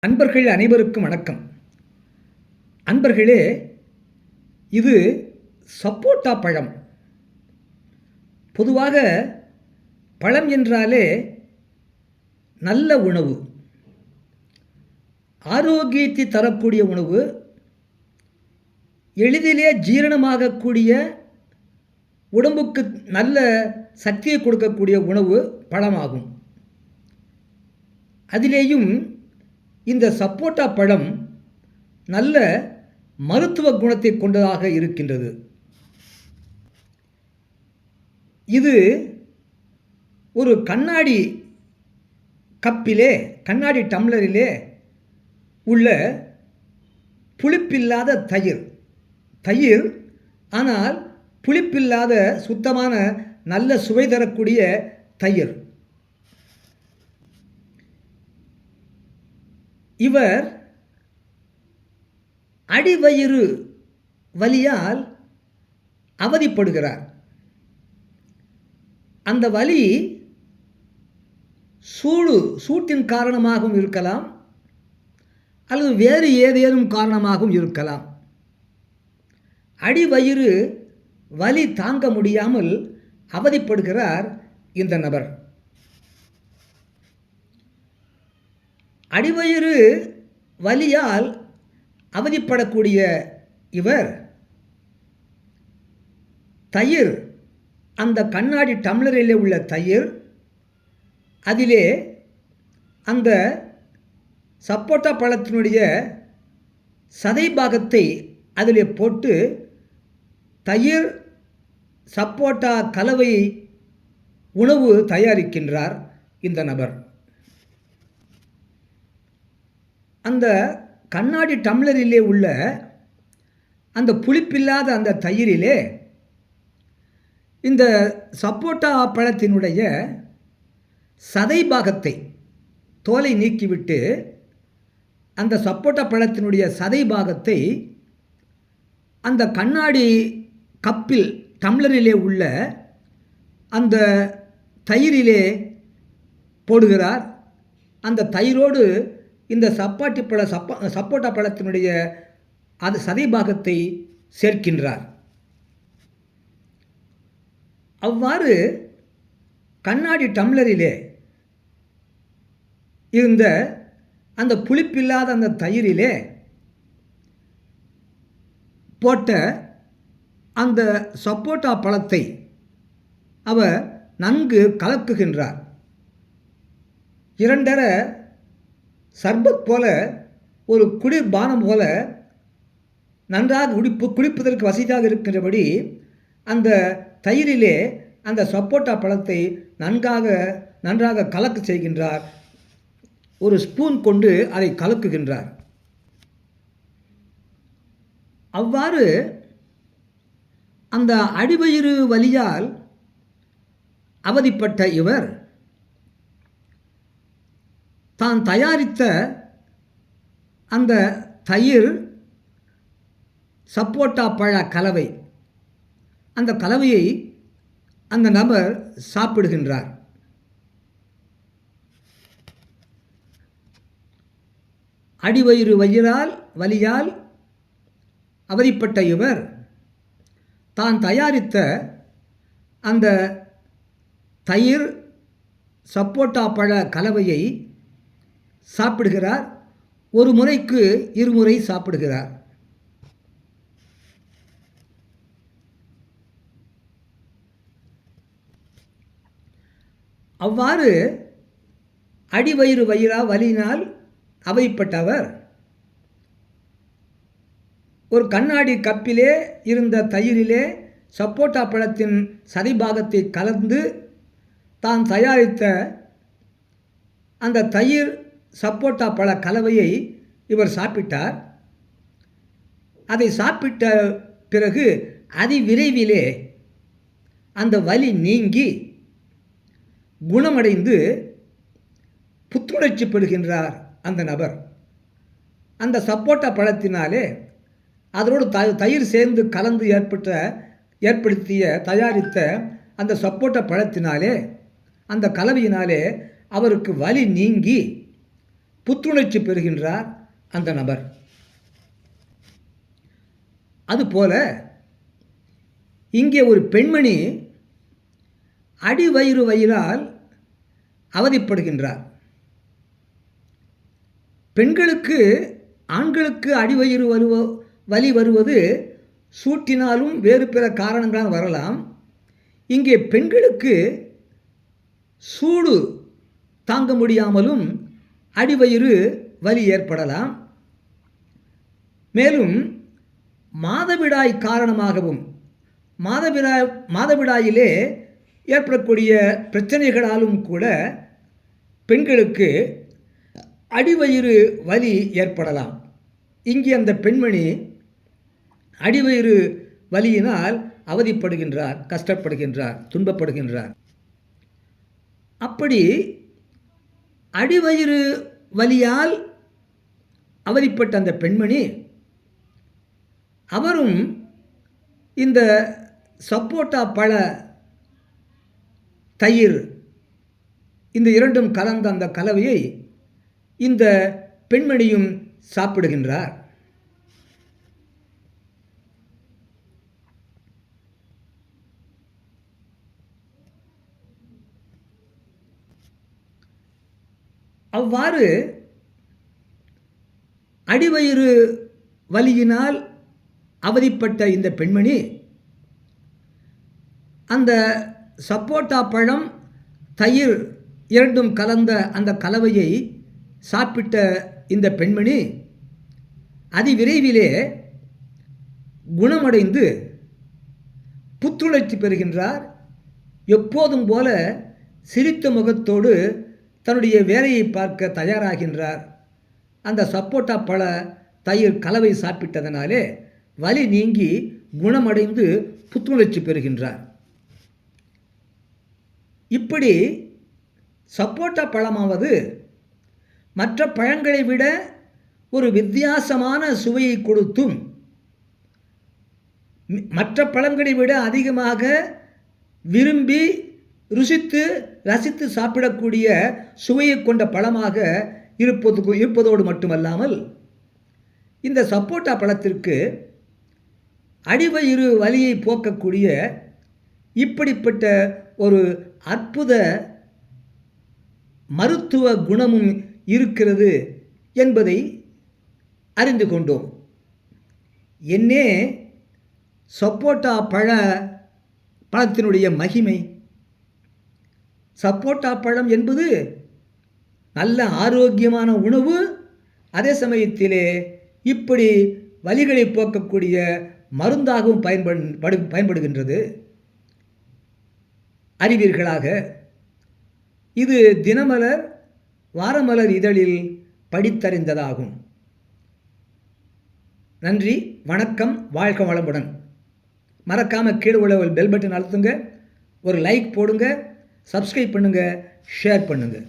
அன்பர்கள் அனைவருக்கும் வணக்கம். அன்பர்களே, இது சப்போட்டா பழம். பொதுவாக பழம் என்றாலே நல்ல உணவு, ஆரோக்கியத்தை தரக்கூடிய உணவு, எளிதிலே ஜீரணமாகக்கூடிய, உடம்புக்கு நல்ல சக்தியை கொடுக்கக்கூடிய உணவு பழமாகும். அதிலேயும் இந்த சப்போட்டா பழம் நல்ல மருத்துவ குணத்தை கொண்டதாக இருக்கின்றது. இது ஒரு கண்ணாடி கப்பிலே, கண்ணாடி டம்ளரிலே உள்ள புளிப்பில்லாத தயிர், ஆனால் புளிப்பில்லாத சுத்தமான நல்ல சுவை தரக்கூடிய தயிர். இவர் அடிவயிறு வலியால் அவதிப்படுகிறார். அந்த வலி சூட்டின் காரணமாகவும் இருக்கலாம், அல்லது வேறு ஏதேனும் காரணமாகவும் இருக்கலாம். அடிவயிறு வலி தாங்க முடியாமல் அவதிப்படுகிறார் இந்த நபர். அடிவயிறு வலியால் அவதிப்படக்கூடிய இவர் தயிர், அந்த கண்ணாடி டம்ளரிலே உள்ள தயிர், அதிலே அந்த சப்போட்டா பழத்தினுடைய சதை பாகத்தை அதிலே போட்டு தயிர் சப்போட்டா கலவை உணவு தயாரிக்கின்றார் இந்த நபர். அந்த கண்ணாடி டம்ளரிலே உள்ள அந்த புளிப்பில்லாத அந்த தயிரிலே இந்த சப்போட்டா பழத்தினுடைய சதை பாகத்தை, தோலை நீக்கிவிட்டு அந்த சப்போட்டா பழத்தினுடைய சதை பாகத்தை அந்த கண்ணாடி கப்பில் டம்ளரிலே உள்ள அந்த தயிரிலே போடுகிறார். அந்த தயிரோடு இந்த சப்போட்டா பழத்தினுடைய அது சதை பாகத்தை சேர்க்கின்றார். அவ்வாறு கண்ணாடி டம்ளரிலே இருந்த அந்த புளிப்பில்லாத அந்த தயிரிலே போட்ட அந்த சப்போட்டா பழத்தை அவர் நன்கு கலக்குகின்றார். இரண்டரை சர்பத் போல, ஒரு குளிர்பானம் போல நன்றாக குடிப்பதற்கு வசதியாக இருக்கின்றபடி அந்த தயிரிலே அந்த சப்போட்டா பழத்தை நன்றாக கலக்க செய்கின்றார். ஒரு ஸ்பூன் கொண்டு அதை கலக்குகின்றார். அவ்வாறு அந்த அடிவயிறு வலியால் அவதிப்பட்ட இவர் தான் தயாரித்த அந்த தயிர் சப்போட்டா பழ கலவை, அந்த கலவையை அந்த நபர் சாப்பிடுகின்றார். அடிவயிறு வலியால் அவதிப்பட்ட இவர் தான் தயாரித்த அந்த தயிர் சப்போட்டா பழ கலவையை சாப்பிடுகிறார். ஒரு முறைக்கு இருமுறை சாப்பிடுகிறார். அவ்வாறு அடிவயிறு வலியினால் அவதிப்பட்டவர் ஒரு கண்ணாடி கப்பிலே இருந்த தயிரிலே சப்போட்டா பழத்தின் சதை பாகத்தை கலந்து தான் தயாரித்த அந்த தயிர் சப்போட்டா பழ கலவையை இவர் சாப்பிட்டார். அதை சாப்பிட்ட பிறகு அதிவிரைவிலே அந்த வலி நீங்கி குணமடைந்து புத்துணர்ச்சி பெறுகின்றார் அந்த நபர். அந்த சப்போட்டா பழத்தினாலே அதோடு தயிர் சேர்ந்து கலந்து தயாரித்த அந்த சப்போட்டா பழத்தினாலே, அந்த கலவையினாலே அவருக்கு வலி நீங்கி புத்துணர்ச்சி பெறுகின்றார் அந்த நபர். அதுபோல இங்கே ஒரு பெண்மணி அடிவயிறு வயிறால் அவதிப்படுகின்றார். பெண்களுக்கு ஆண்களுக்கு அடிவயிறு வலி வருவது சூட்டினாலும் வேறு பிற காரணங்களால் வரலாம். இங்கே பெண்களுக்கு சூடு தாங்க முடியாமலும் அடிவயிறு வலி ஏற்படலாம். மேலும் மாதவிடாய் காரணமாகவும் மாதவிடாயிலே ஏற்படக்கூடிய பிரச்சனைகளாலும் கூட பெண்களுக்கு அடிவயிறு வலி ஏற்படலாம். இங்கே அந்த பெண்மணி அடிவயிறு வலியினால் அவதிப்படுகின்றார், கஷ்டப்படுகின்றார், துன்பப்படுகின்றார். அப்படி அடிவயிறு வலியால் அவதிப்பட்ட அந்த பெண்மணி அவரும் இந்த சப்போட்டா பழ தயிர் இந்த இரண்டும் கலந்த அந்த கலவையை இந்த பெண்மணியும் சாப்பிடுகின்றார். அவ்வாறு அடிவயிறு வலியினால் அவதிப்பட்ட இந்த பெண்மணி அந்த சப்போட்டா பழம் தயிர் இரண்டும் கலந்த அந்த கலவையை சாப்பிட்ட இந்த பெண்மணி அதிவிரைவிலே குணமடைந்து புத்துணர்ச்சி பெறுகின்றார். எப்போதும் போல சிரித்த முகத்தோடு தன்னுடைய வேலையை பார்க்க தயாராகின்றார். அந்த சப்போட்டா பழ தயிர் கலவை சாப்பிட்டதனாலே வலி நீங்கி குணமடைந்து புத்துணர்ச்சி பெறுகின்றார். இப்படி சப்போட்டா பழமாவது மற்ற பழங்களை விட ஒரு வித்தியாசமான சுவையை கொடுத்தும் மற்ற பழங்களை விட அதிகமாக விரும்பி ருசித்து ரசித்து சாப்பிடக்கூடிய சுவையை கொண்ட பழமாக இருப்பதோடு மட்டுமல்லாமல் இந்த சப்போட்டா பழத்திற்கு அடிவயிறு வலியை போக்கக்கூடிய இப்படிப்பட்ட ஒரு அற்புத மருத்துவ குணமும் இருக்கிறது என்பதை அறிந்து கொண்டோம். என்னே சப்போட்டா பழத்தினுடைய மகிமை. சப்போட்டா பழம் என்பது நல்ல ஆரோக்கியமான உணவு, அதே சமயத்திலே இப்படி வலிகளை போக்கக்கூடிய மருந்தாகவும் பயன்படுகின்றது. அறிவீர்களாக, இது தினமலர் வாரமலர் இதழில் படித்தறிந்ததாகும். நன்றி, வணக்கம், வாழ்க வளமுடன். மறக்காமல் கீழே உள்ள பெல் பட்டன் அழுத்துங்க, ஒரு லைக் போடுங்க, சப்ஸ்கிரைப் பண்ணுங்கள், ஷேர் பண்ணுங்கள்.